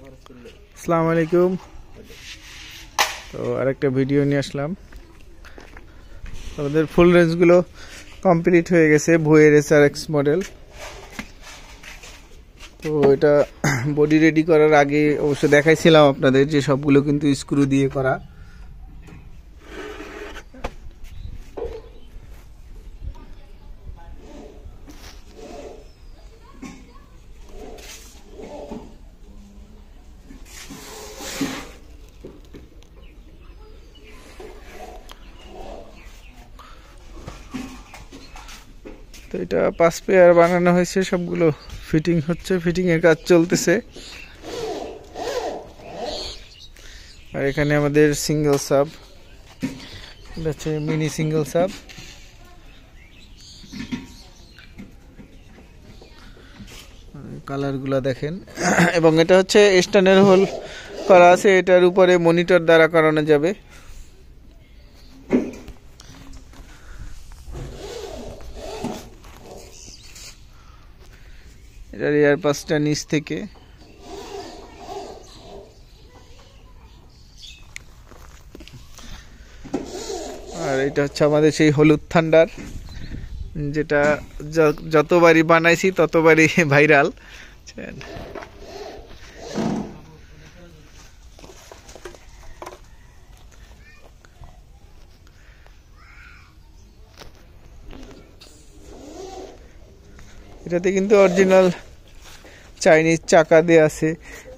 আসসালামু আলাইকুম। তো আরেকটা ভিডিও নিয়ে আসলাম। আমাদের ফুল রেঞ্জগুলো কমপ্লিট হয়ে গেছে, ভুয়ের SRX মডেল। তো এটা বডি রেডি করার আগে অবশ্য দেখাইছিলাম আপনাদের যে সবগুলো কিন্তু স্ক্রু দিয়ে করা। তো এটা 5 পেয়ার বানানো হয়েছে, সবগুলো ফিটিং হচ্ছে, ফিটিং এর কাজ চলতেছে। আর এখানে আমাদের সিঙ্গেল সাব, এটা হচ্ছে মিনি সিঙ্গেল সাব। কালারগুলো দেখেন। এবং এটা হচ্ছে স্ট্যান্ডার্ড হোল করা আছে, এটার উপরে মনিটর দ্বারা করানো যাবে। এটার এয়ার পাসটা নিচ থেকে। আর এটা হচ্ছে আমাদের সেই হলুদ থান্ডার, যেটা যতবারই বানাইছি ততবারই ভাইরাল। এটাতে কিন্তু অরিজিনাল চাইনিজ চাকা দেয়া আছে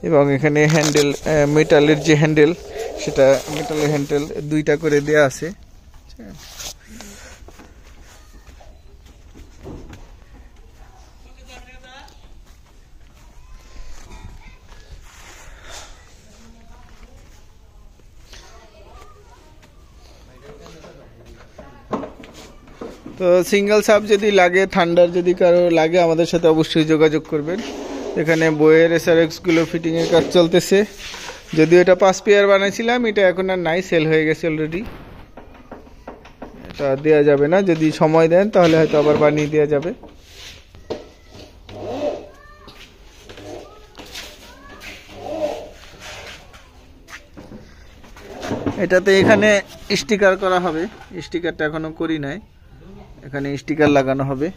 এবং এখানে হ্যান্ডেল, মেটালের যে হ্যান্ডেল, সেটা মেটালের হ্যান্ডেল দুইটা করে দেয়া আছে। তো সিঙ্গেল সাব যদি লাগে, থান্ডার যদি কারো লাগে, আমাদের সাথে অবশ্যই যোগাযোগ করবেন। এখানে বইয়ের SRX গুলো ফিটিং এর কাজ চলতেছে। যদিও এটা 5 পেয়ার বানাইছিলাম, এটা এখন আর নাই, সেল হয়ে গেছে অলরেডি। এটা দেওয়া যাবে না, যদি সময় দেন তাহলে হয়তো আবার বানিয়ে দেওয়া যাবে। এটাতে এখানে স্টিকার করা হবে, স্টিকারটা এখনো করি নাই, এখানে স্টিকার লাগানো হবে।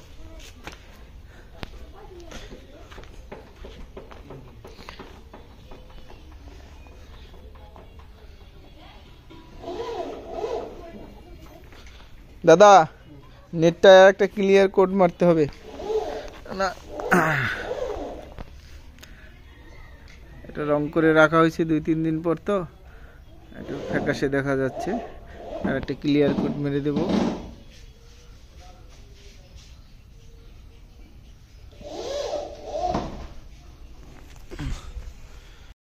দাদা, নেটটা একটা ক্লিয়ার কোড মারতে হবে না। এটা রং করে রাখা হয়েছে 2-3 দিন পর, তো একটু ফ্যাকাশে দেখা যাচ্ছে। আর একটা ক্লিয়ার কোড মেরে দেবো।